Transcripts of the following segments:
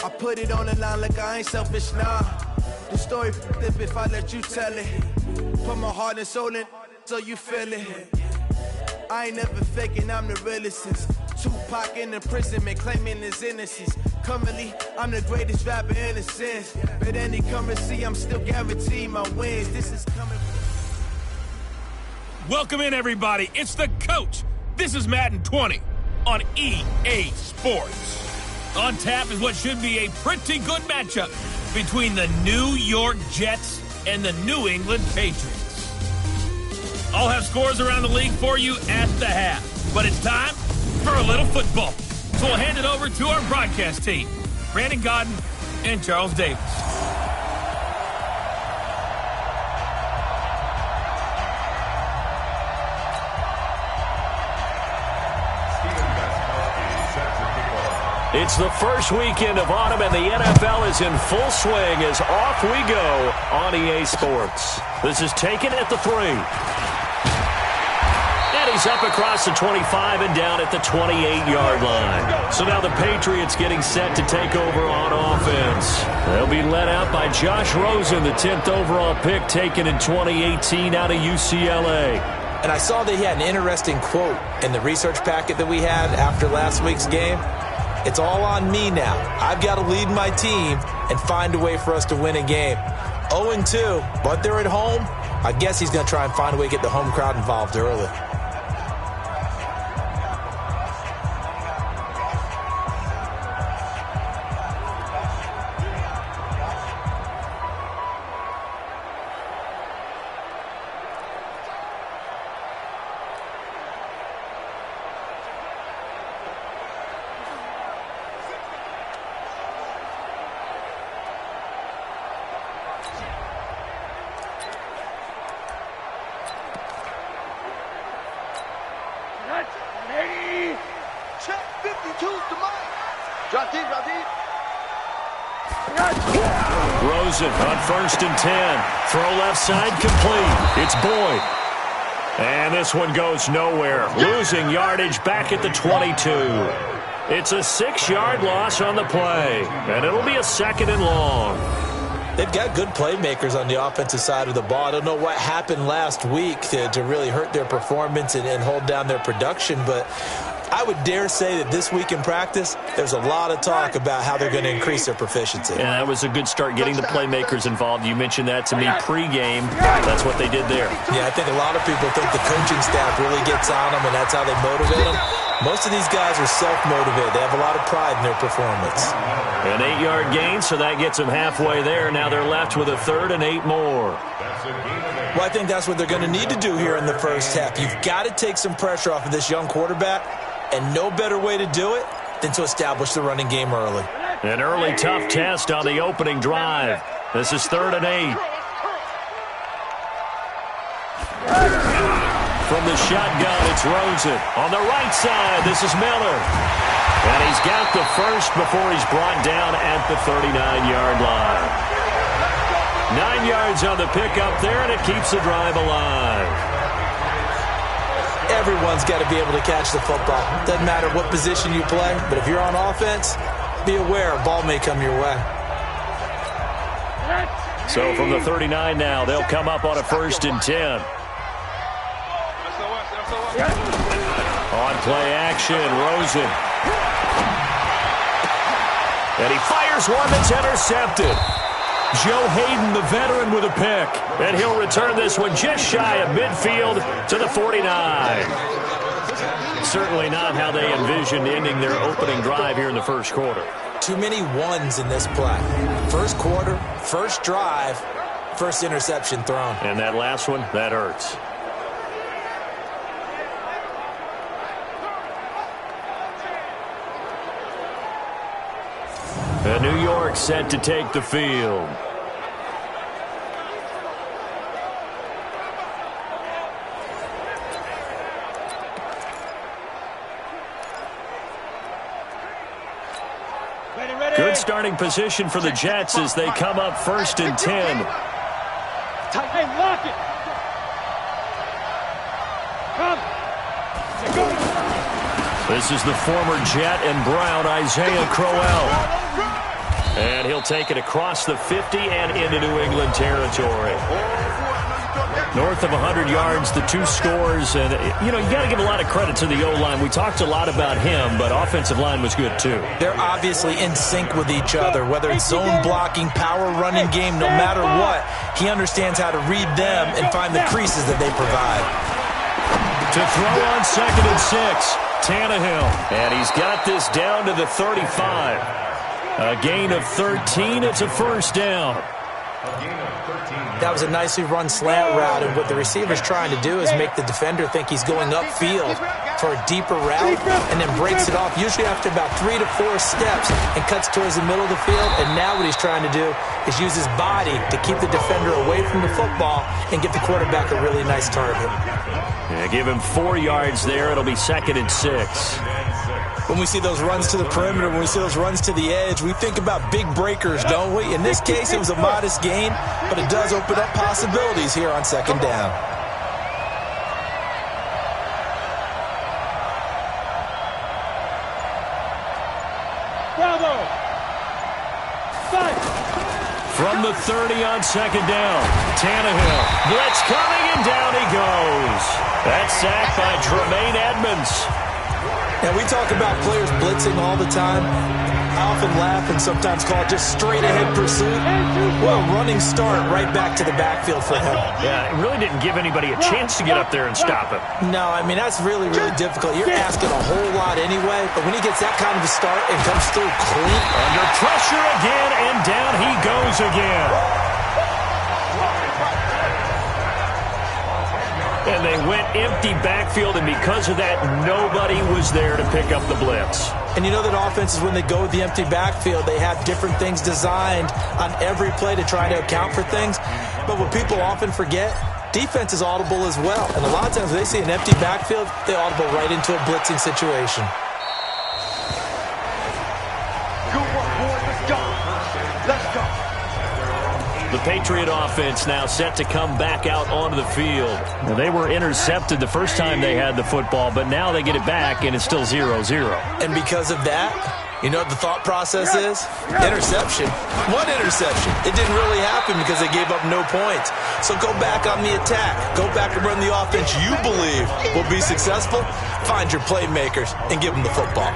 I put it on the line like I ain't selfish, nah. The story flip if I let you tell it. Put my heart and soul in so you feel it. I ain't never faking, I'm the realest since Tupac in imprisonment, claiming his innocence. Currently, I'm the greatest rapper in a sense. But any currency, I'm still guaranteed my wins. This is coming. Welcome in, everybody. It's the coach. This is Madden 20 on EA Sports. On tap is what should be a pretty good matchup between the New York Jets and the New England Patriots. I'll have scores around the league for you at the half. But it's time for a little football. So we'll hand it over to our broadcast team, Brandon Godden and Charles Davis. It's the first weekend of autumn, and the NFL is in full swing as off we go on EA Sports. This is taken at the 3. And he's up across the 25 and down at the 28-yard line. So now the Patriots getting set to take over on offense. They'll be led out by Josh Rosen, the 10th overall pick taken in 2018 out of UCLA. And I saw that he had an interesting quote in the research packet that we had after last week's game. It's all on me now. I've got to lead my team and find a way for us to win a game. 0-2, but they're at home. I guess he's going to try and find a way to get the home crowd involved early. Rosen on 1st and 10. Throw left side complete. It's Boyd. And this one goes nowhere. Losing yardage back at the 22. It's a 6-yard loss on the play. And it'll be a 2nd and long. They've got good playmakers on the offensive side of the ball. I don't know what happened last week to really hurt their performance and hold down their production, but I would dare say that this week in practice, there's a lot of talk about how they're going to increase their proficiency. And that was a good start getting the playmakers involved. You mentioned that to me pregame. That's what they did there. Yeah, I think a lot of people think the coaching staff really gets on them, and that's how they motivate them. Most of these guys are self-motivated. They have a lot of pride in their performance. An 8-yard gain, so that gets them halfway there. Now they're left with a 3rd and 8 more. Well, I think that's what they're going to need to do here in the first half. You've got to take some pressure off of this young quarterback. And no better way to do it than to establish the running game early. An early tough test on the opening drive. This is 3rd and 8. From the shotgun, it's Rosen. On the right side, this is Miller. And he's got the first before he's brought down at the 39-yard line. 9 yards on the pickup there, and it keeps the drive alive. Everyone's got to be able to catch the football. Doesn't matter what position you play, but if you're on offense, be aware a ball may come your way. So from the 39 now, they'll come up on a 1st and 10. On play action, Rosen. And he fires one that's intercepted. Joe Hayden, the veteran, with a pick. And he'll return this one just shy of midfield to the 49. Certainly not how they envisioned ending their opening drive here in the first quarter. Too many ones in this play. First quarter, first drive, first interception thrown. And that last one, that hurts. And New York set to take the field. Good starting position for the Jets as they come up 1st and 10. Hey, lock it. Come. This is the former Jet and Brown, Isaiah Crowell. And he'll take it across the 50 and into New England territory. North of 100 yards, the 2 scores. And, you got to give a lot of credit to the O-line. We talked a lot about him, but offensive line was good, too. They're obviously in sync with each other, whether it's zone blocking, power running game, no matter what. He understands how to read them and find the creases that they provide. To throw on 2nd and 6, Tannehill. And he's got this down to the 35. A gain of 13. It's a first down. That was a nicely run slant route, and what the receiver's trying to do is make the defender think he's going upfield for a deeper route and then breaks it off, usually after about 3 to 4 steps, and cuts towards the middle of the field. And now what he's trying to do is use his body to keep the defender away from the football and give the quarterback a really nice target. Yeah, give him 4 yards there. It'll be 2nd and 6. When we see those runs to the perimeter, when we see those runs to the edge, we think about big breakers, don't we? In this case, it was a modest gain, but it does open up possibilities here on 2nd down. Bravo! From the 30 on 2nd down, Tannehill. Blitz coming, and down he goes. That's sacked by Tremaine Edmonds. Now, we talk about players blitzing all the time. I often laugh and sometimes call it just straight-ahead pursuit. Well, running start right back to the backfield for him. Yeah, it really didn't give anybody a chance to get up there and stop him. No, I mean, that's really, really difficult. You're asking a whole lot anyway, but when he gets that kind of a start and comes through clean. Under pressure again, and down he goes again. And they went empty backfield, and because of that, nobody was there to pick up the blitz. And you know that offenses, when they go with the empty backfield, they have different things designed on every play to try to account for things. But what people often forget, defense is audible as well. And a lot of times when they see an empty backfield, they audible right into a blitzing situation. Good work, boys. Let's go. Let's go. The Patriot offense now set to come back out onto the field. Now, they were intercepted the first time they had the football, but now they get it back, and it's still 0-0. And because of that, you know what the thought process is? Interception. One interception. It didn't really happen because they gave up no points. So go back on the attack. Go back and run the offense you believe will be successful. Find your playmakers and give them the football.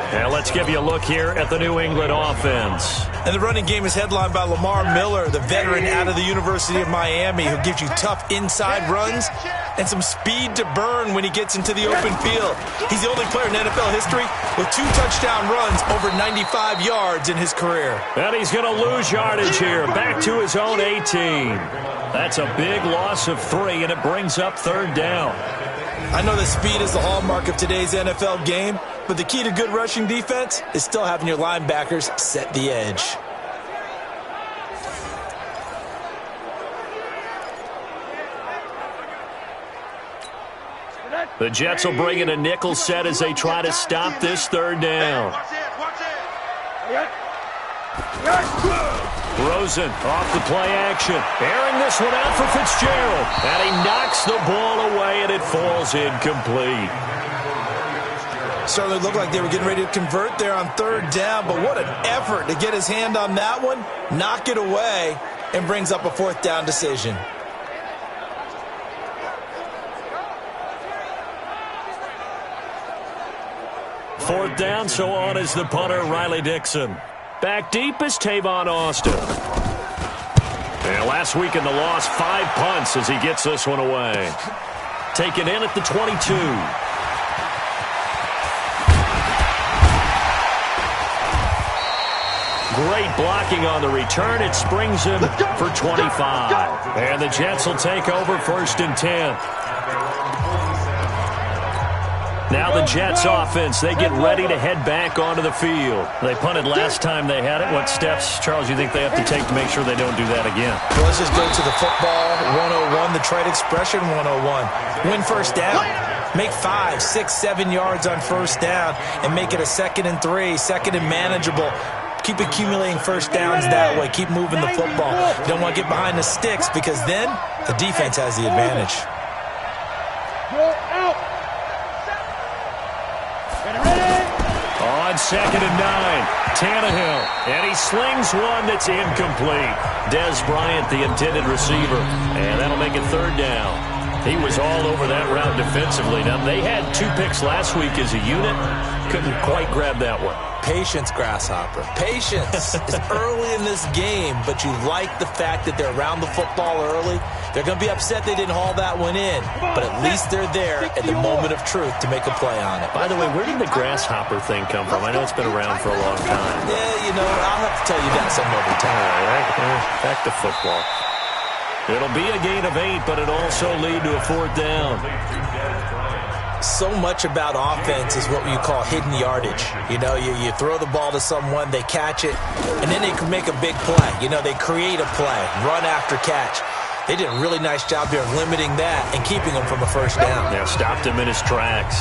Now let's give you a look here at the New England offense. And the running game is headlined by Lamar Miller, the veteran out of the University of Miami, who gives you tough inside runs and some speed to burn when he gets into the open field. He's the only player in NFL history with 2 touchdown runs over 95 yards in his career. And he's going to lose yardage here, back to his own 18. That's a big loss of 3, and it brings up 3rd down. I know that speed is the hallmark of today's NFL game, but the key to good rushing defense is still having your linebackers set the edge. The Jets will bring in a nickel set as they try to stop this 3rd down. Rosen off the play action. Airing this one out for Fitzgerald. And he knocks the ball away, and it falls incomplete. Certainly looked like they were getting ready to convert there on 3rd down, but what an effort to get his hand on that one, knock it away, and brings up a 4th down decision. Fourth down, so on is the punter, Riley Dixon. Back deep is Tavon Austin. And last week in the loss, 5 punts as he gets this one away. Taken in at the 22. Great blocking on the return. It springs him for 25. And the Jets will take over 1st and 10. Now the Jets offense, they get ready to head back onto the field. They punted last time they had it. What steps, Charles, you think they have to take to make sure they don't do that again? Well, let's just go to the football 101, the trade expression 101. Win 1st down. Make 5, 6, 7 yards on 1st down and make it a 2nd and 3, 2nd and manageable. Keep accumulating 1st downs that way. Keep moving the football. You don't want to get behind the sticks because then the defense has the advantage. On 2nd and 9. Tannehill, and he slings one that's incomplete. Dez Bryant, the intended receiver, and that'll make it 3rd down. He was all over that route defensively. Now, they had 2 picks last week as a unit. Couldn't quite grab that one. Patience, Grasshopper. Patience. It's early in this game, but you like the fact that they're around the football early. They're going to be upset they didn't haul that one in, but at least they're there at the moment of truth to make a play on it. By the way, where did the grasshopper thing come from? I know it's been around for a long time. Yeah, I'll have to tell you that some other time. All right, back to football. It'll be a gain of 8, but it'll also lead to a 4th down. So much about offense is what you call hidden yardage. You throw the ball to someone, they catch it, and then they can make a big play. They create a play, run after catch. They did a really nice job there of limiting that and keeping him from a 1st down. Yeah, stopped him in his tracks.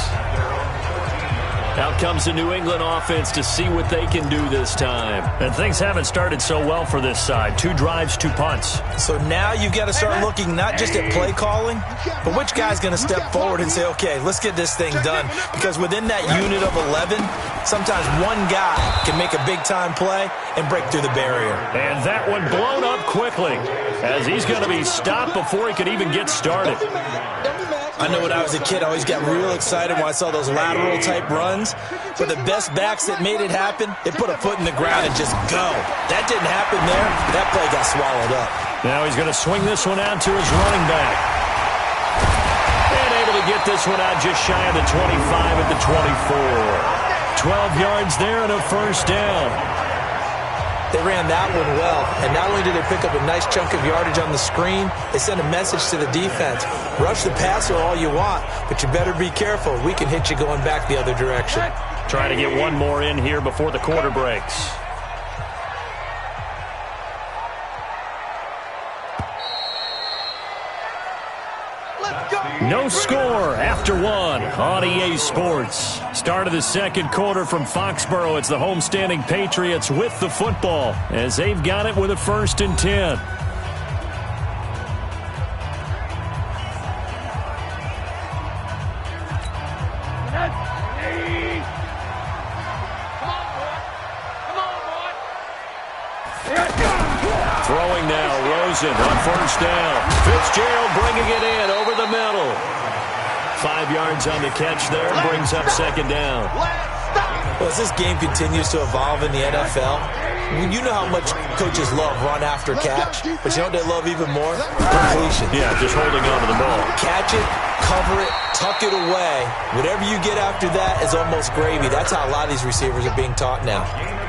Out comes the New England offense to see what they can do this time. And things haven't started so well for this side. 2 drives, 2 punts. So now you've got to start looking not just at play calling, but which guy's going to step forward and say, okay, let's get this thing done. Because within that unit of 11, sometimes one guy can make a big-time play and break through the barrier. And that one blown up quickly as he's going to be stopped before he could even get started. I know when I was a kid, I always got real excited when I saw those lateral-type runs. But the best backs that made it happen, they put a foot in the ground and just go. That didn't happen there. That play got swallowed up. Now he's going to swing this one out to his running back. And able to get this one out just shy of the 25 at the 24. 12 yards there and a 1st down. They ran that one well, and not only did they pick up a nice chunk of yardage on the screen, they sent a message to the defense. Rush the passer all you want, but you better be careful. We can hit you going back the other direction. Trying to get one more in here before the quarter breaks. No score after 1 on EA Sports. Start of the 2nd quarter from Foxborough. It's the homestanding Patriots with the football as they've got it with a 1st and 10. Throwing now, Rosen on 1st down. Fitzgerald bringing it in over the middle. 5 yards on the catch there, brings up 2nd down. Well, as this game continues to evolve in the NFL, you know how much coaches love run after catch, but you know what they love even more? Completion. Yeah, just holding on to the ball. Catch it, cover it, tuck it away. Whatever you get after that is almost gravy. That's how a lot of these receivers are being taught now.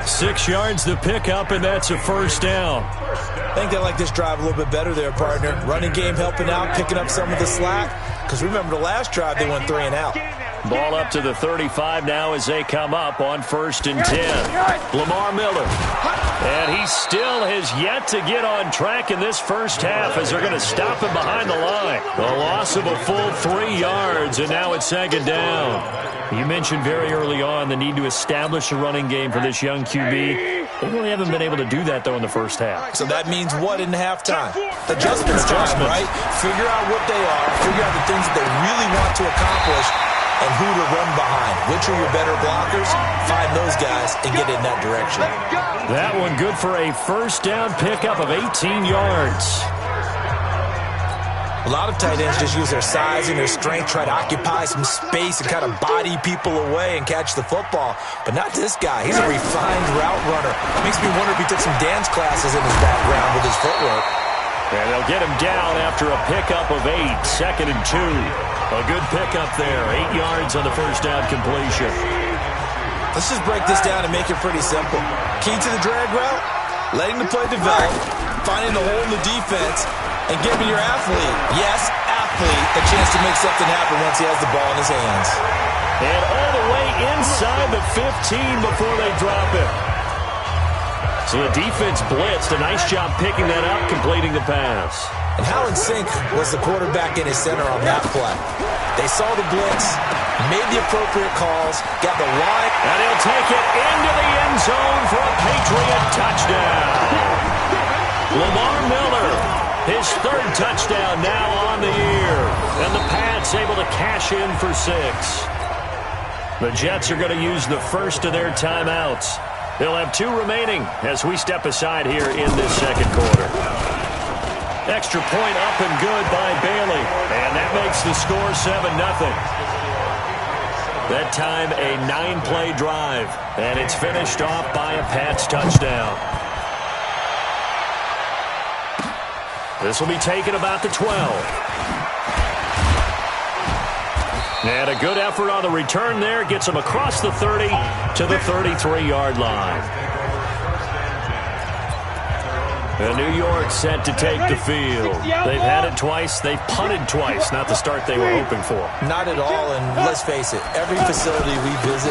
6 yards the pickup, and that's a 1st down. I think they like this drive a little bit better there, partner. Running game helping out, picking up some of the slack. Because remember the last drive, they went 3 and out. Ball up to the 35 now as they come up on 1st and 10. Lamar Miller. And he still has yet to get on track in this 1st half as they're going to stop him behind the line. A loss of a full 3 yards, and now it's 2nd down. You mentioned very early on the need to establish a running game for this young QB. They really haven't been able to do that, though, in the 1st half. So that means what in halftime? Adjustments time, right? Figure out what they are, figure out the things that they really want to accomplish, and who to run behind. Which are your better blockers? Find those guys and get in that direction. That one good for a 1st down pickup of 18 yards. A lot of tight ends just use their size and their strength, try to occupy some space and kind of body people away and catch the football. But not this guy. He's a refined route runner. Makes me wonder if he took some dance classes in his background with his footwork. And they'll get him down after a pickup of 8, 2nd and 2. A good pickup there, 8 yards on the 1st down completion. Let's just break this down and make it pretty simple. Key to the drag route, letting the play develop, finding the hole in the defense, and giving your athlete, yes, athlete, a chance to make something happen once he has the ball in his hands. And all the way inside the 15 before they drop it. So the defense blitzed. A nice job picking that up, completing the pass. And how in sync was the quarterback in his center on that play? They saw the blitz, made the appropriate calls, got the wide. And he'll take it into the end zone for a Patriot touchdown. Lamar Miller, his 3rd touchdown now on the year. And the Pats able to cash in for 6. The Jets are going to use the first of their timeouts. They'll have 2 remaining as we step aside here in this second quarter. Extra point up and good by Bailey. And that makes the score 7-0. That time a 9-play drive. And it's finished off by a Pats touchdown. This will be taken about the 12. And a good effort on the return there. Gets him across the 30 to the 33-yard line. And New York set to take the field. They've had it twice. They've punted twice. Not the start they were hoping for. Not at all, and let's face it, every facility we visit,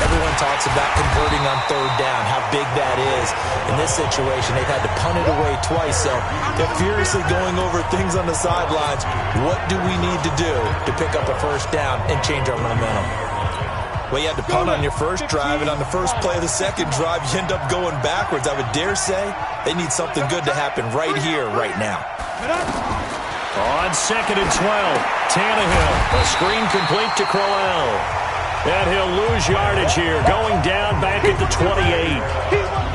everyone talks about converting on third down, how big that is. In this situation, they've had to punt it away twice, so they're furiously going over things on the sidelines. What do we need to do to pick up a first down and change our momentum? Well, you had to punt on your first drive, and on the first play of the second drive, you end up going backwards. I would dare say they need something good to happen right here, right now. On 2nd and 12, Tannehill, a screen complete to Crowell. And he'll lose yardage here, going down back at the 28.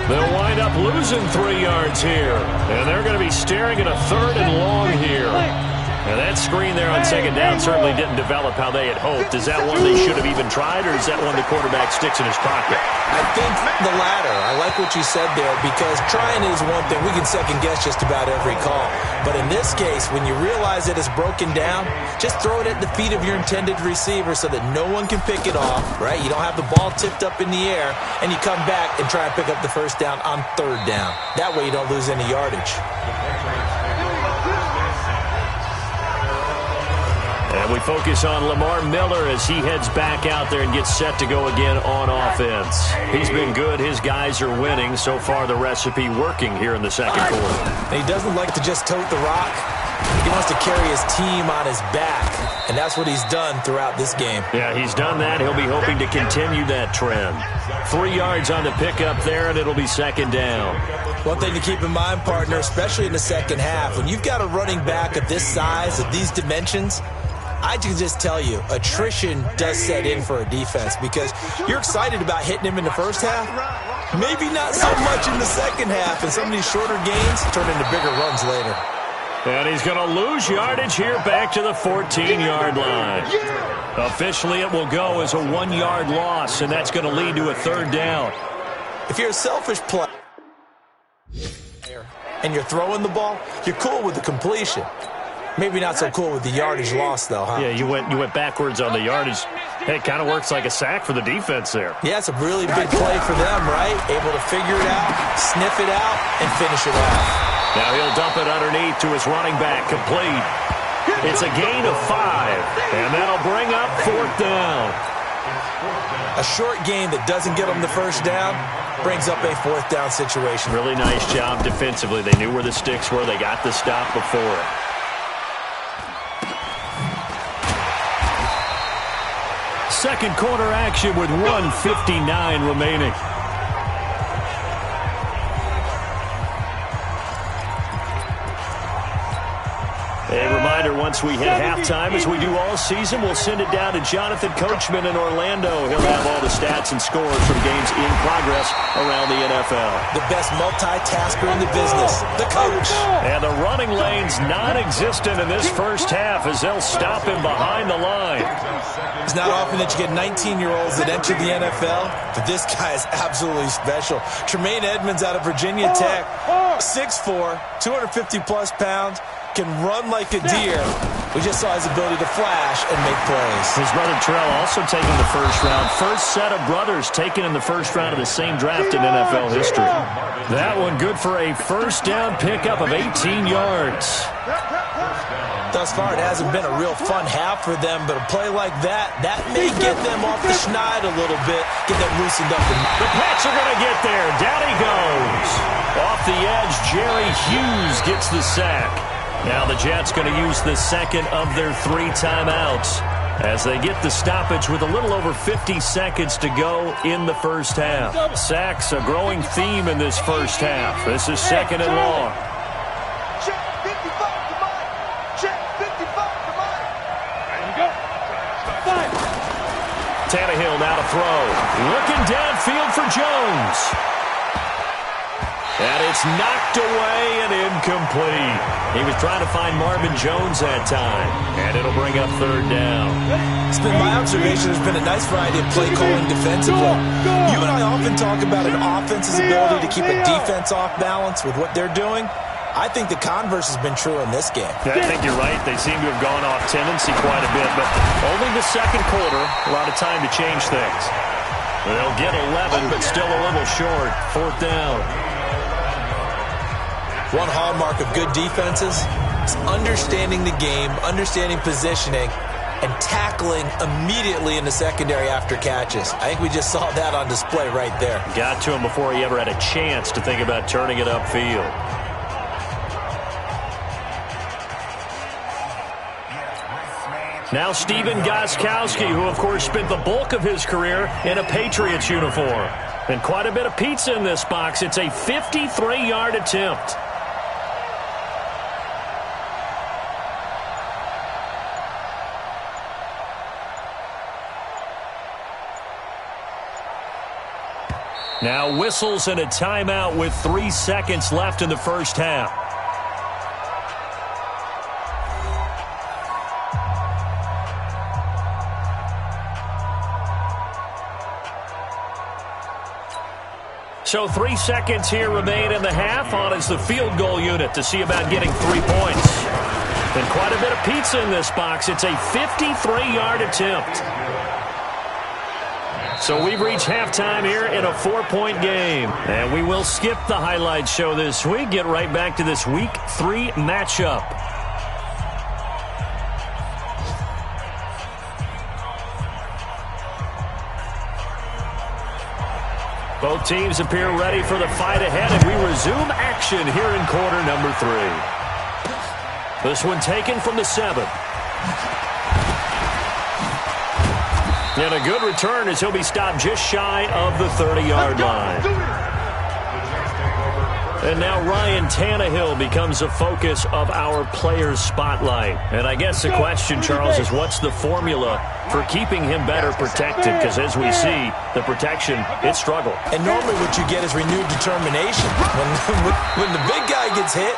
They'll wind up losing 3 yards here, and they're going to be staring at a 3rd and long here. And that screen there on 2nd down certainly didn't develop how they had hoped. Is that one they should have even tried, or is that one the quarterback sticks in his pocket? I think the latter. I like what you said there, because trying is one thing. We can second-guess just about every call. But in this case, when you realize that it's broken down, just throw it at the feet of your intended receiver so that no one can pick it off, right? You don't have the ball tipped up in the air, and you come back and try and pick up the first down on 3rd down. That way you don't lose any yardage. And we focus on Lamar Miller as he heads back out there and gets set to go again on offense. He's been good. His guys are winning. So far, the recipe working here in the second quarter. He doesn't like to just tote the rock. He wants to carry his team on his back, and that's what he's done throughout this game. Yeah, he's done that. He'll be hoping to continue that trend. 3 yards on the pickup there, and it'll be 2nd down. One thing to keep in mind, partner, especially in the second half, when you've got a running back of this size, of these dimensions, I can just tell you, attrition does set in for a defense, because you're excited about hitting him in the first half. Maybe not so much in the second half, and some of these shorter gains turn into bigger runs later. And he's going to lose yardage here back to the 14-yard line. Officially, it will go as a 1-yard loss, and that's going to lead to a 3rd down. If you're a selfish player and you're throwing the ball, you're cool with the completion. Maybe not so cool with the yardage loss, though, huh? Yeah, you went backwards on the yardage. Hey, it kind of works like a sack for the defense there. Yeah, it's a really big play for them, right? Able to figure it out, sniff it out, and finish it off. Now he'll dump it underneath to his running back, complete. It's a gain of 5, and that'll bring up 4th down. A short gain that doesn't get them the first down brings up a 4th down situation. Really nice job defensively. They knew where the sticks were. They got the stop before it. Second quarter action with 1:59 remaining. A reminder, once we hit halftime, as we do all season, we'll send it down to Jonathan Coachman in Orlando. He'll have all the stats and scores from games in progress around the NFL. The best multitasker in the business, the coach. And the running lane's non-existent in this first half as they'll stop him behind the line. It's not often that you get 19-year-olds that enter the NFL, but this guy is absolutely special. Tremaine Edmonds out of Virginia Tech, 6'4", 250-plus pounds, can run like a deer. We just saw his ability to flash and make plays. His brother Terrell also taken the first round. First set of brothers taken in the first round of the same draft in NFL history. That one good for a first down pickup of 18 yards. Thus far, it hasn't been a real fun half for them, but a play like that may get them off the schneid a little bit, get them loosened up. The Pats are going to get there. Down he goes. Off the edge, Jerry Hughes gets the sack. Now the Jets going to use the second of their 3 timeouts as they get the stoppage with a little over 50 seconds to go in the first half. Sacks a growing theme in this first half. This is 2nd and long. Check 55 to mine. Check 55 to mine. There you go. Tannehill now throw. Looking downfield for Jones. And it's knocked away and incomplete. He was trying to find Marvin Jones that time. And it'll bring up third down. It's been my observation there's been a nice variety of play calling defensively. You and I often talk about an offense's ability to keep a defense off balance with what they're doing. I think the converse has been true in this game. Yeah, I think you're right. They seem to have gone off tendency quite a bit, but only the second quarter, a lot of time to change things. They'll get 11, but still a little short. Fourth down. One hallmark of good defenses is understanding the game, understanding positioning, and tackling immediately in the secondary after catches. I think we just saw that on display right there. Got to him before he ever had a chance to think about turning it upfield. Now Stephen Gostkowski, who of course spent the bulk of his career in a Patriots uniform. And quite a bit of pizza in this box. It's a 53-yard attempt. Now whistles and a timeout with 3 seconds left in the first half. So 3 seconds here remain in the half. On is the field goal unit to see about getting 3 points. And quite a bit of pizza in this box. It's a 53-yard attempt. So we've reached halftime here in a 4-point game. And we will skip the highlight show this week. Get right back to this Week 3 matchup. Both teams appear ready for the fight ahead, and we resume action here in quarter number 3. This one taken from the 7. And a good return as he'll be stopped just shy of the 30-yard line. And now Ryan Tannehill becomes the focus of our players' spotlight. And I guess the question, Charles, is what's the formula for keeping him better protected? Because as we see, the protection, it struggled. And normally what you get is renewed determination. When the big guy gets hit,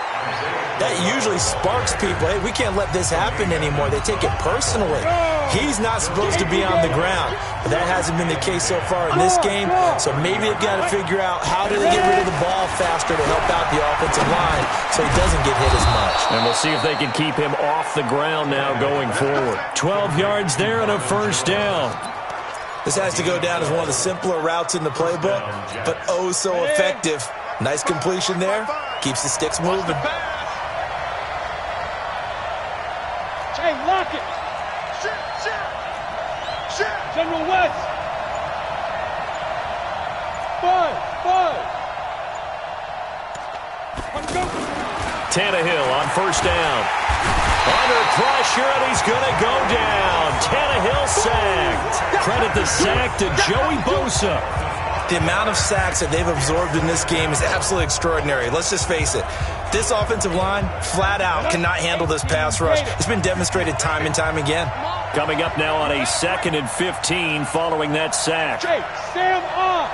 that usually sparks people. Hey, we can't let this happen anymore. They take it personally. He's not supposed to be on the ground. But that hasn't been the case so far in this game. So maybe they've got to figure out how do they get rid of the ball faster to help out the offensive line so he doesn't get hit as much. And we'll see if they can keep him off the ground now going forward. 12 yards there and a first down. This has to go down as one of the simpler routes in the playbook, but oh so effective. Nice completion there. Keeps the sticks moving. Hey, lock it. General West. 5. Tannehill on first down. Under pressure, and he's going to go down. Tannehill sacked. Credit the sack to Joey Bosa. The amount of sacks that they've absorbed in this game is absolutely extraordinary. Let's just face it. This offensive line, flat out, cannot handle this pass rush. It's been demonstrated time and time again. Coming up now on a 2nd and 15 following that sack. Sam off.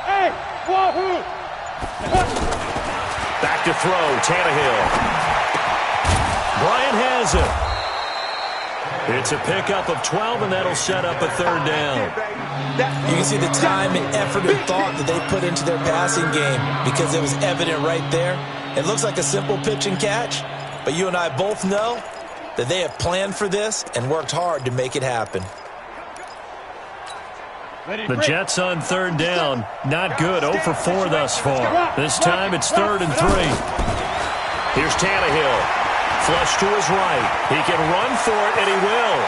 Hey, wahoo. Back to throw, Tannehill. Bryant has it. It's a pickup of 12, and that'll set up a third down. You can see the time and effort and thought that they put into their passing game because it was evident right there. It looks like a simple pitch and catch, but you and I both know that they have planned for this and worked hard to make it happen. The Jets on third down. Not good. 0 for 4 thus far. This time it's 3rd and 3. Here's Tannehill. Flush to his right. He can run for it, and he will.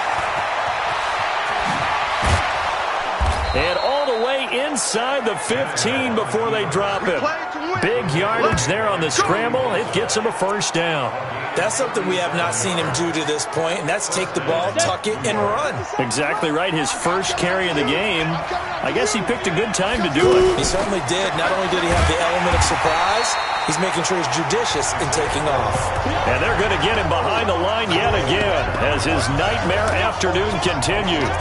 And all the way inside the 15 before they drop him. Big yardage there on the scramble. It gets him a first down. That's something we have not seen him do to this point, and that's take the ball, tuck it, and run. Exactly right. His first carry of the game. I guess he picked a good time to do it. He certainly did. Not only did he have the element of surprise, he's making sure he's judicious in taking off. And they're going to get him behind the line yet again as his nightmare afternoon continues.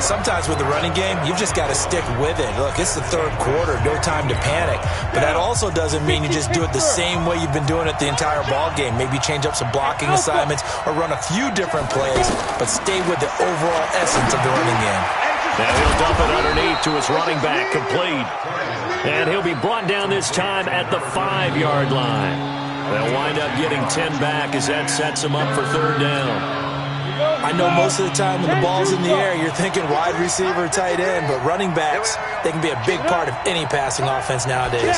Sometimes with the running game, you've just got to stick with it. Look, it's the third quarter, no time to panic. But that also doesn't mean you just do it the same way you've been doing it the entire ball game. Maybe change up some blocking assignments or run a few different plays, but stay with the overall essence of the running game. Now he'll dump it underneath to his running back, complete. And he'll be brought down this time at the 5-yard line. They'll wind up getting 10 back as that sets him up for third down. I know most of the time when the ball's in the air, you're thinking wide receiver, tight end, but running backs, they can be a big part of any passing offense nowadays.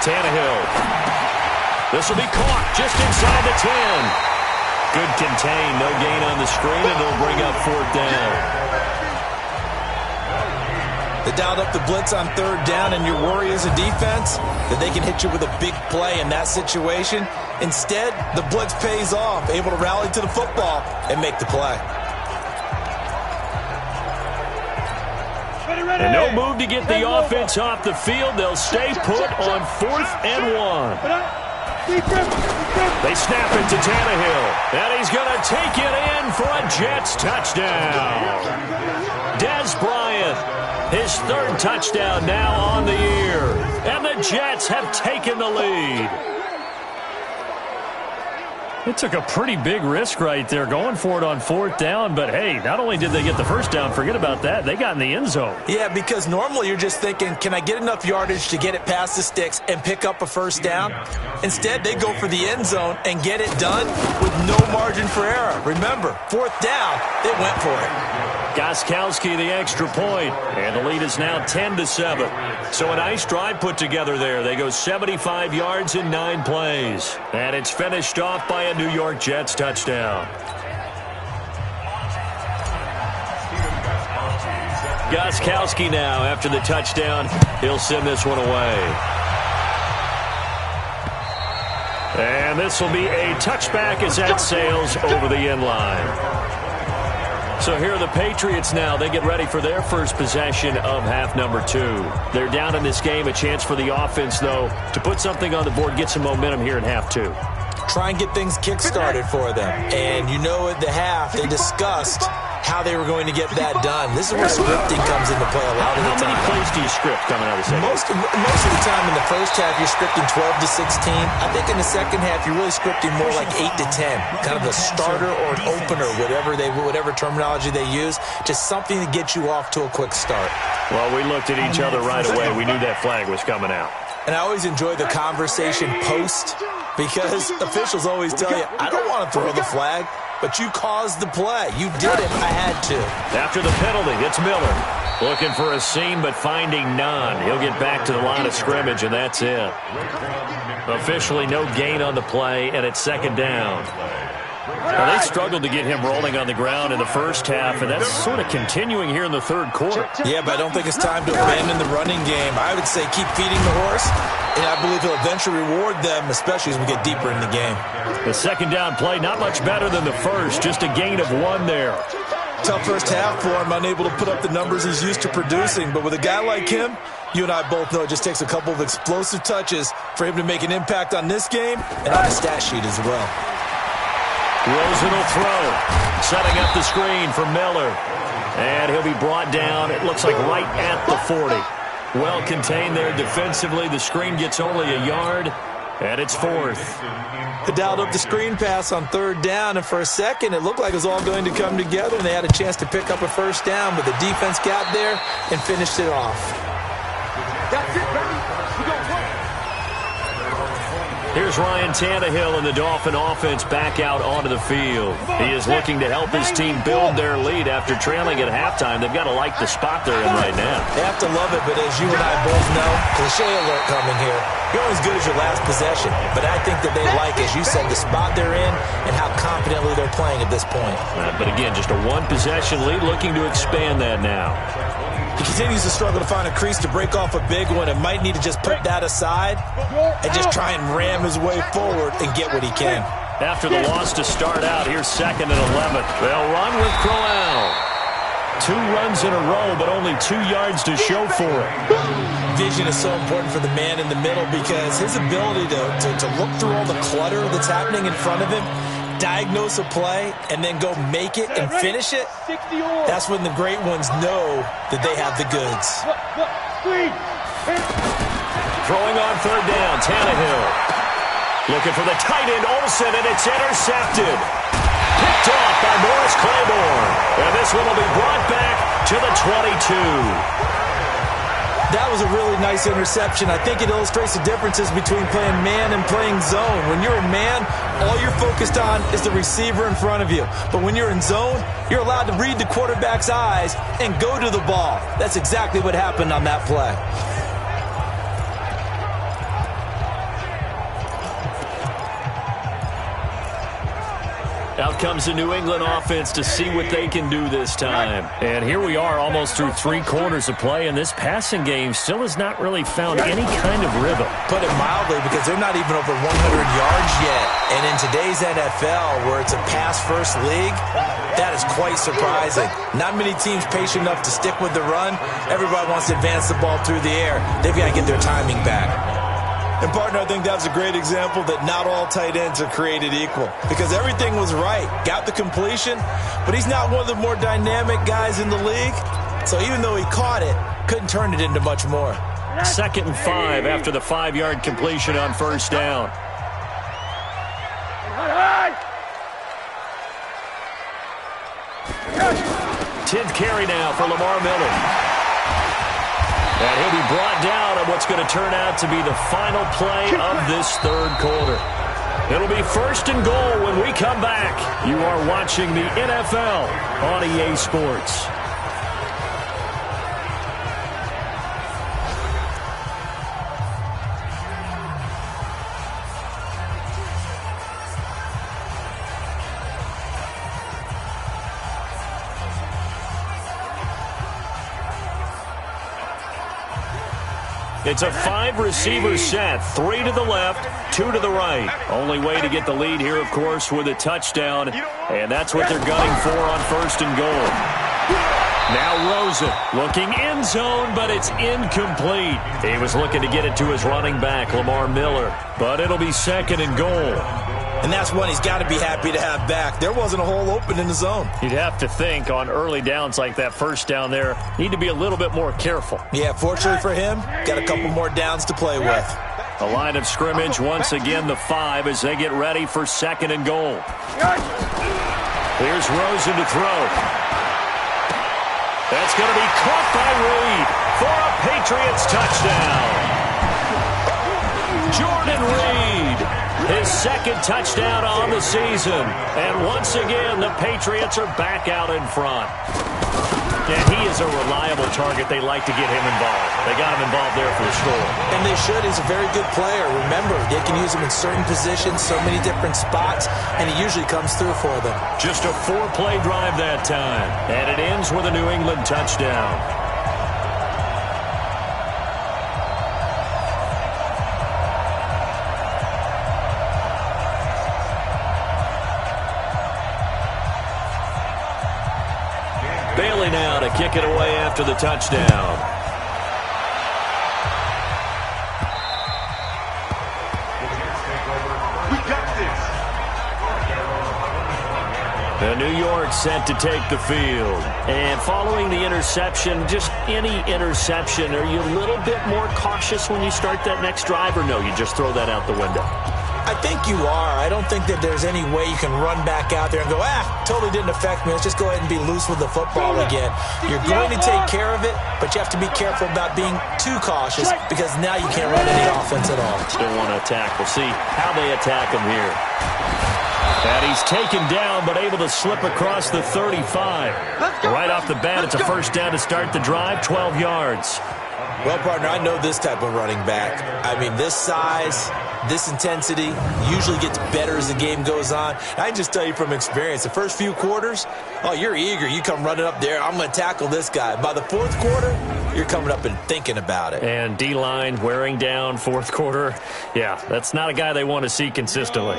Tannehill. This will be caught just inside the 10. Good contain, no gain on the screen, and it'll bring up fourth down. They dialed up the blitz on third down, and your worry as a defense that they can hit you with a big play in that situation. Instead, the blitz pays off, able to rally to the football and make the play. And no move to get the offense off the field. They'll stay put on 4th and 1. They snap it to Tannehill, and he's going to take it in for a Jets touchdown. Dez Bryant, his third touchdown now on the year, and the Jets have taken the lead. It took a pretty big risk right there going for it on fourth down, but hey, not only did they get the first down, forget about that, they got in the end zone. Yeah, because normally you're just thinking, can I get enough yardage to get it past the sticks and pick up a first down? Instead, they go for the end zone and get it done with no margin for error. Remember, fourth down, they went for it. Gostkowski the extra point, and the lead is now 10-7. So a nice drive put together there. They go 75 yards in 9 plays, and it's finished off by a New York Jets touchdown. Gostkowski now, after the touchdown, he'll send this one away. And this will be a touchback as that sails over the end line. So here are the Patriots now. They get ready for their first possession of half number 2. They're down in this game. A chance for the offense, though, to put something on the board, get some momentum here in half 2. Try and get things kick-started for them. And you know at the half, they discussed how they were going to get that done. This is where scripting comes into play a lot of the time. How many plays do you script coming out of the second? Most of the time in the first half, you're scripting 12 to 16. I think in the second half, you're really scripting more like 8 to 10. Kind of a starter or an opener, whatever terminology they use. Just something to get you off to a quick start. Well, we looked at each other right away. We knew that flag was coming out. And I always enjoy the conversation post because officials always tell you, I don't want to throw the flag, but you caused the play. You did it. I had to. After the penalty, it's Miller. Looking for a seam, but finding none. He'll get back to the line of scrimmage, and that's it. Officially no gain on the play, and it's second down. Well, they struggled to get him rolling on the ground in the first half, and that's sort of continuing here in the third quarter. Yeah, but I don't think it's time to abandon the running game. I would say keep feeding the horse, and I believe he'll eventually reward them, especially as we get deeper in the game. The second down play, not much better than the first, just a gain of 1 there. Tough first half for him, unable to put up the numbers he's used to producing, but with a guy like him, you and I both know it just takes a couple of explosive touches for him to make an impact on this game and on the stat sheet as well. Rosen will throw, setting up the screen for Miller. And he'll be brought down, it looks like right at the 40. Well contained there defensively. The screen gets only a yard, and it's 4th. They dialed up the screen pass on third down, and for a second it looked like it was all going to come together, and they had a chance to pick up a first down, but the defense got there and finished it off. That's it, baby. We gonna play. Here's Ryan Tannehill and the Dolphin offense back out onto the field. He is looking to help his team build their lead after trailing at halftime. They've got to like the spot they're in right now. They have to love it, but as you and I both know, cliche alert coming here. You're only as good as your last possession, but I think that they like, as you said, the spot they're in and how confidently they're playing at this point. But again, just a 1-possession lead, looking to expand that now. He continues to struggle to find a crease to break off a big one and might need to just put that aside and just try and ram his way forward and get what he can. After the loss to start out, here's 2nd and 11. They'll run with Crowell. 2 runs in a row, but only 2 yards to show for it. Vision is so important for the man in the middle because his ability to look through all the clutter that's happening in front of him, diagnose a play, and then go make it and finish it, that's when the great ones know that they have the goods. Throwing on 3rd down, Tannehill. Looking for the tight end, Olsen, and it's intercepted. Picked off by Morris Claiborne. And this one will be brought back to the 22. That was a really nice interception. I think it illustrates the differences between playing man and playing zone. When you're a man, all you're focused on is the receiver in front of you. But when you're in zone, you're allowed to read the quarterback's eyes and go to the ball. That's exactly what happened on that play. Out comes the New England offense to see what they can do this time. And here we are almost through 3 quarters of play, and this passing game still has not really found any kind of rhythm. Put it mildly, because they're not even over 100 yards yet. And in today's NFL, where it's a pass-first league, that is quite surprising. Not many teams patient enough to stick with the run. Everybody wants to advance the ball through the air. They've got to get their timing back. And, partner, I think that's a great example that not all tight ends are created equal. Because everything was right. Got the completion, but he's not one of the more dynamic guys in the league. So even though he caught it, couldn't turn it into much more. 2nd and 5 after the 5-yard completion on 1st down. Tenth carry now for Lamar Miller. And he'll be brought down on what's going to turn out to be the final play of this 3rd quarter. It'll be 1st and goal when we come back. You are watching the NFL on EA Sports. It's a 5-receiver set, 3 to the left, 2 to the right. Only way to get the lead here, of course, with a touchdown, and that's what they're gunning for on 1st and goal. Now Rosen looking end zone, but it's incomplete. He was looking to get it to his running back, Lamar Miller, but it'll be 2nd and goal. And that's one he's got to be happy to have back. There wasn't a hole open in the zone. You'd have to think on early downs like that 1st down there, need to be a little bit more careful. Yeah, fortunately for him, got a couple more downs to play with. The line of scrimmage, once again, the 5 as they get ready for 2nd and goal. Here's Rosen to throw. That's going to be caught by Reed for a Patriots touchdown. Jordan Reed. His 2nd touchdown on the season. And once again, the Patriots are back out in front. And he is a reliable target. They like to get him involved. They got him involved there for the score. And they should. He's a very good player. Remember, they can use him in certain positions, so many different spots, and he usually comes through for them. Just a 4-play drive that time. And it ends with a New England touchdown. Bailey now to kick it away after the touchdown. We got this. The New York set to take the field. And following the interception, just any interception, are you a little bit more cautious when you start that next drive, or no, you just throw that out the window? I think you are. I don't think that there's any way you can run back out there and go, totally didn't affect me. Let's just go ahead and be loose with the football again. You're going to take care of it, but you have to be careful about being too cautious because now you can't run any offense at all. Still want to attack. We'll see how they attack him here. And he's taken down, but able to slip across the 35. Right off the bat, it's a 1st down to start the drive, 12 yards. Well, partner, I know this type of running back. I mean, this size, this intensity usually gets better as the game goes on. I can just tell you from experience, the first few quarters, oh, you're eager. You come running up there, I'm going to tackle this guy. By the fourth quarter, you're coming up and thinking about it. And D-line wearing down fourth quarter. Yeah, that's not a guy they want to see consistently.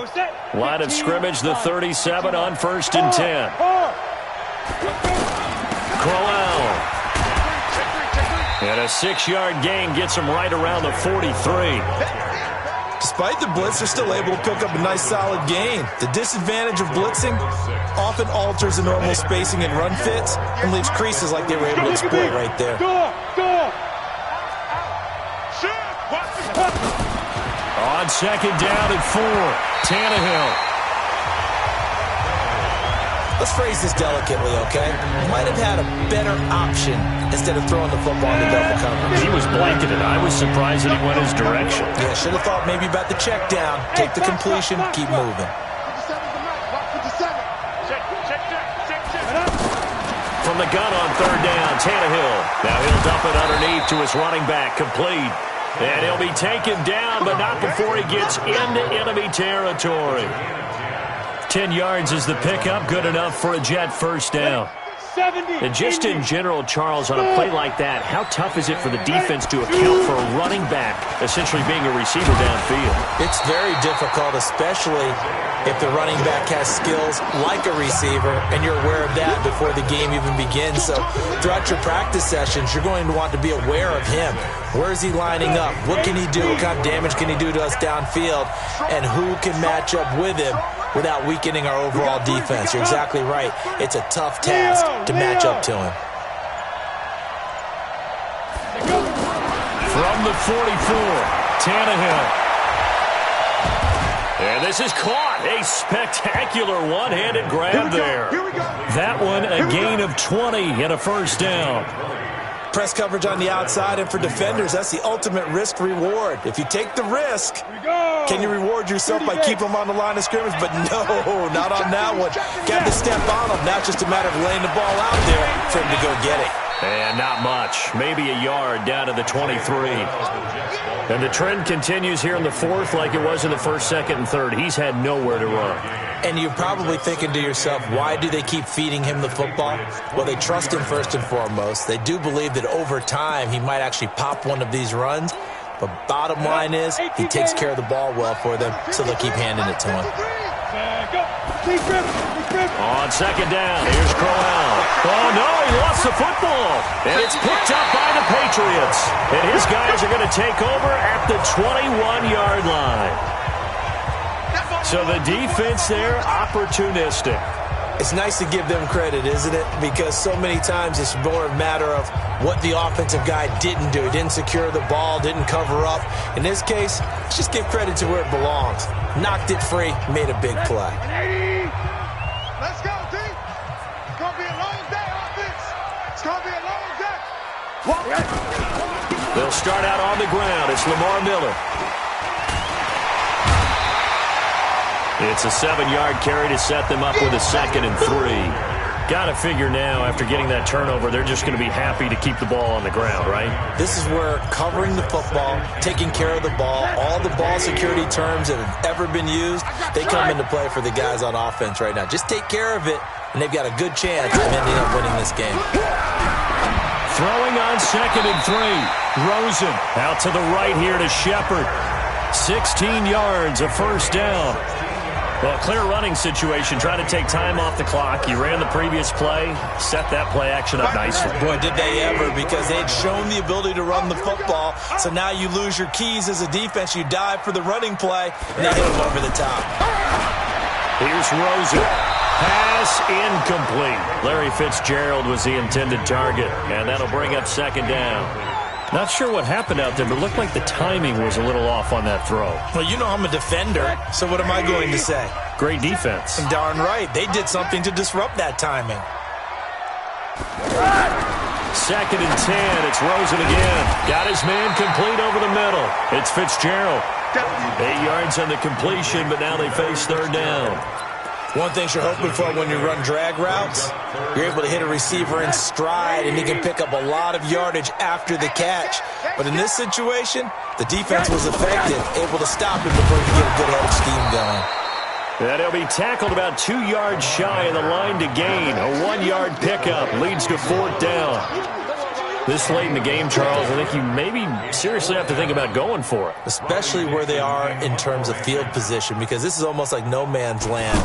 Line of scrimmage, the 37 on 1st and 10. Crowell. And a 6-yard gain gets him right around the 43. Despite the blitz, they're still able to pick up a nice, solid gain. The disadvantage of blitzing often alters the normal spacing and run fits and leaves creases like they were able to exploit right there. On 2nd down and 4, Tannehill. Let's phrase this delicately, okay? Might have had a better option instead of throwing the football into double coverage. He was blanketed. I was surprised that he went his direction. Yeah, should have thought maybe about the check down, take the completion, keep moving. From the gun on 3rd down, Tannehill. Now he'll dump it underneath to his running back, complete. And he'll be taken down, but not before he gets into enemy territory. 10 yards is the pickup, good enough for a Jet first down. And just in general, Charles, on a play like that, how tough is it for the defense to account for a running back essentially being a receiver downfield? It's very difficult, especially if the running back has skills like a receiver, and you're aware of that before the game even begins. So throughout your practice sessions, you're going to want to be aware of him. Where is he lining up? What can he do? What kind of damage can he do to us downfield? And who can match up with him without weakening our overall defense? You're exactly right. It's a tough task to match up to him. From the 44, Tannehill. And this is caught. A spectacular one-handed grab there. That one, a gain of 20 and a first down. Press coverage on the outside, and for defenders, that's the ultimate risk-reward. If you take the risk, can you reward yourself by keeping them on the line of scrimmage? But no, not on that one. Got to step on them. Now it's just a matter of laying the ball out there for him to go get it. And not much. Maybe a yard down to the 23. And the trend continues here in the 4th like it was in the 1st, 2nd, and 3rd. He's had nowhere to run. And you're probably thinking to yourself, why do they keep feeding him the football? Well, they trust him first and foremost. They do believe that over time he might actually pop one of these runs. But bottom line is he takes care of the ball well for them, so they'll keep handing it to him. On 2nd down, here's Crowell. Oh, no, he lost the football. And it's picked up by the Patriots. And his guys are going to take over at the 21-yard line. So the defense there, opportunistic. It's nice to give them credit, isn't it? Because so many times it's more a matter of what the offensive guy didn't do. He didn't secure the ball, didn't cover up. In this case, let's just give credit to where it belongs. Knocked it free, made a big play. Let's go, team. It's going to be a long day on this. It's going to be a long day. They'll start out on the ground. It's Lamar Miller. It's a 7-yard carry to set them up with a 2nd and 3. Got to figure now, after getting that turnover, they're just going to be happy to keep the ball on the ground, right? This is where covering the football, taking care of the ball, all the ball security terms that have ever been used, they come into play for the guys on offense right now. Just take care of it, and they've got a good chance of ending up winning this game. Throwing on 2nd and 3. Rosen out to the right here to Shepard. 16 yards, a first down. Well, clear running situation, trying to take time off the clock. You ran the previous play, set that play action up nicely. Boy, did they ever, because they'd shown the ability to run the football. So now you lose your keys as a defense. You dive for the running play, and they hit them over the top. Here's Rosen. Pass incomplete. Larry Fitzgerald was the intended target, and that'll bring up 2nd down. Not sure what happened out there, but it looked like the timing was a little off on that throw. Well, you know I'm a defender, so what am I going to say? Great defense. And darn right. They did something to disrupt that timing. 2nd and 10. It's Rosen again. Got his man complete over the middle. It's Fitzgerald. 8 yards on the completion, but now they face 3rd down. One thing you're hoping for when you run drag routes, you're able to hit a receiver in stride, and he can pick up a lot of yardage after the catch. But in this situation, the defense was effective, able to stop him before he could get a good head of steam going. And he'll be tackled about 2 yards shy of the line to gain. A 1-yard pickup leads to 4th down. This late in the game, Charles, I think you maybe seriously have to think about going for it. Especially where they are in terms of field position, because this is almost like no man's land.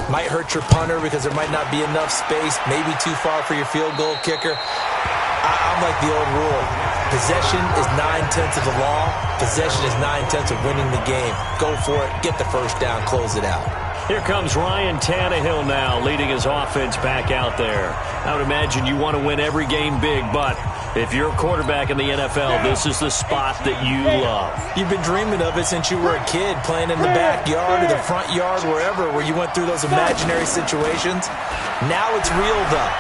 Might hurt your punter because there might not be enough space, maybe too far for your field goal kicker. I'm like the old rule. Possession is 9/10 of the law. Possession is 9/10 of winning the game. Go for it, get the first down, close it out. Here comes Ryan Tannehill now, leading his offense back out there. I would imagine you want to win every game big, but if you're a quarterback in the NFL, this is the spot that you love. You've been dreaming of it since you were a kid, playing in the backyard or the front yard, wherever, where you went through those imaginary situations. Now it's real, though.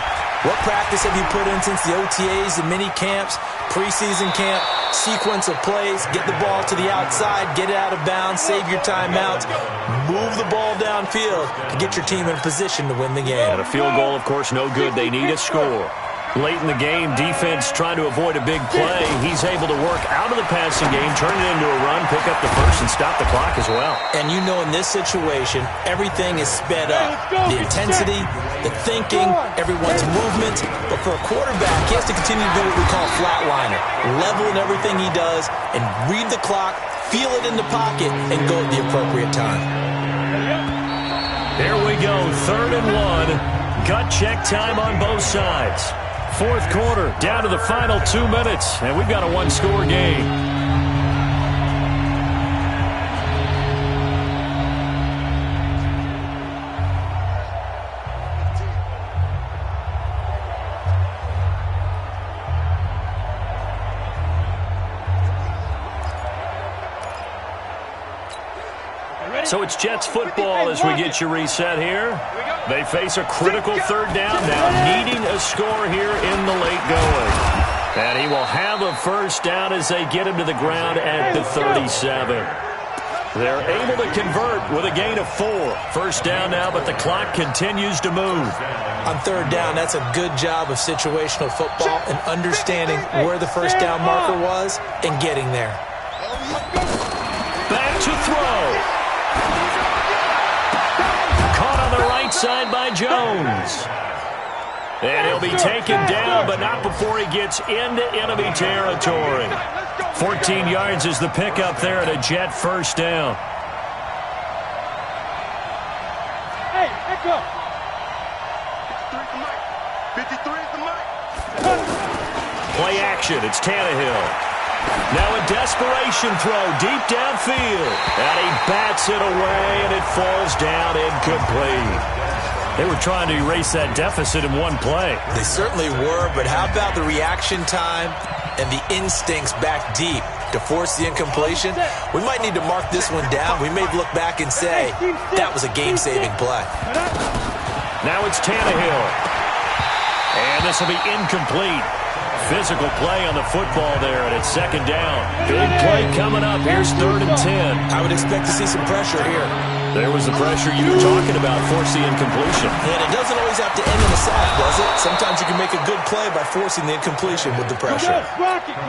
What practice have you put in since the OTAs, the mini camps, preseason camp, sequence of plays, get the ball to the outside, get it out of bounds, save your timeouts, move the ball downfield to get your team in a position to win the game. And a field goal, of course, no good. They need a score. Late in the game, defense trying to avoid a big play. He's able to work out of the passing game, turn it into a run, pick up the first, and stop the clock as well. And you know in this situation, everything is sped up. The intensity, the thinking, everyone's movement. But for a quarterback, he has to continue to do what we call flatliner. Level in everything he does and read the clock, feel it in the pocket, and go at the appropriate time. Here we go, 3rd and 1. Gut check time on both sides. 4th quarter, down to the final 2 minutes, and we've got a 1-score game. So it's Jets football as we get you reset here. They face a critical 3rd down now, needing a score here in the late going. And he will have a first down as they get him to the ground at the 37. They're able to convert with a gain of 4. First down now, but the clock continues to move. On 3rd down, that's a good job of situational football and understanding where the first down marker was and getting there. Back to throw. Caught on the right side by Jones. And he'll be taken down, but not before he gets into enemy territory. 14 yards is the pickup there at a Jet first down. Hey, echo. 53 is the mic. Play action. It's Tannehill. Now a desperation throw deep downfield. And he bats it away, and it falls down incomplete. They were trying to erase that deficit in one play. They certainly were, but how about the reaction time and the instincts back deep to force the incompletion? We might need to mark this one down. We may look back and say that was a game-saving play. Now it's Tannehill. And this will be incomplete. Physical play on the football there, and it's 2nd down. Big play coming up. Here's 3rd and 10. I would expect to see some pressure here. There was the pressure you were talking about, force the incompletion. And it doesn't always have to end in a sack, does it? Sometimes you can make a good play by forcing the incompletion with the pressure.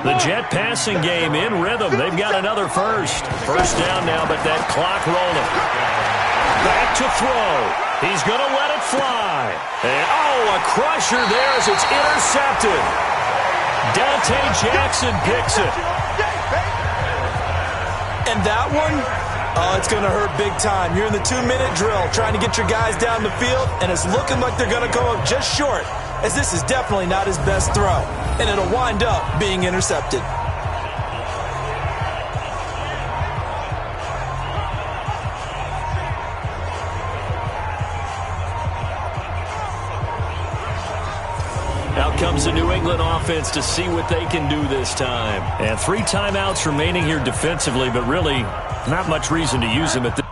The Jet passing game in rhythm. They've got another first. First down now, but that clock rolling. Back to throw. He's going to let it fly. And, a crusher there as it's intercepted. Dante Jackson picks it. And that one, it's going to hurt big time. You're in the 2-minute drill trying to get your guys down the field, and it's looking like they're going to go up just short, as this is definitely not his best throw, and it'll wind up being intercepted. Out comes the New England offense to see what they can do this time. And 3 timeouts remaining here defensively, but really not much reason to use them at this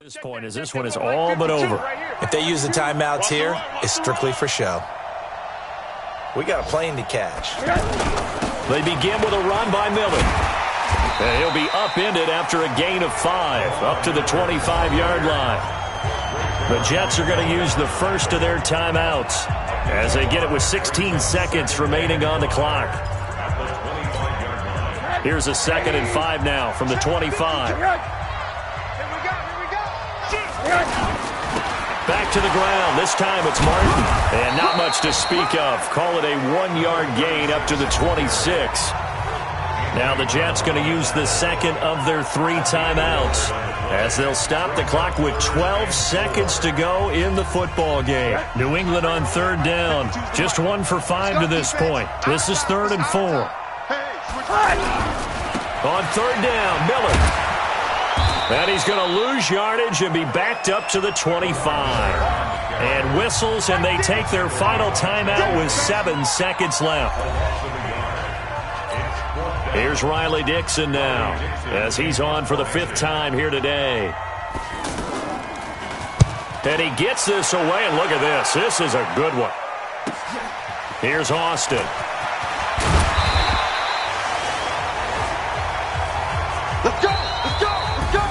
this point, as this one is all but over. If they use the timeouts here, it's strictly for show. We got a plane to catch. They begin with a run by Miller. And he'll be upended after a gain of 5, up to the 25-yard line. The Jets are going to use the first of their timeouts as they get it with 16 seconds remaining on the clock. Here's a 2nd and 5 now from the 25. Back to the ground. This time it's Martin. And not much to speak of. Call it a 1-yard gain up to the 26. Now the Jets going to use the second of their 3 timeouts as they'll stop the clock with 12 seconds to go in the football game. New England on 3rd down. Just 1 for 5 to this point. This is 3rd and 4. On 3rd down, Miller. And he's going to lose yardage and be backed up to the 25. And whistles, and they take their final timeout with 7 seconds left. Here's Riley Dixon now as he's on for the 5th time here today. And he gets this away, and look at this. This is a good one. Here's Austin. Let's go! Let's go! Let's go!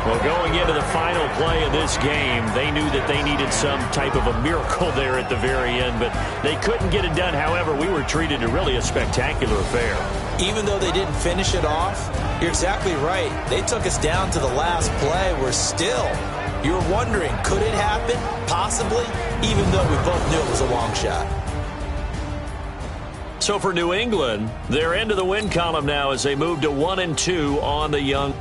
Well, going into the final play of this game, they knew that they needed some type of a miracle there at the very end, but they couldn't get it done. However, we were treated to really a spectacular affair. Even though they didn't finish it off, you're exactly right. They took us down to the last play. We're still. You were wondering, could it happen? Possibly, even though we both knew it was a long shot. So for New England, they're into the win column now as they move to 1-2 on the young.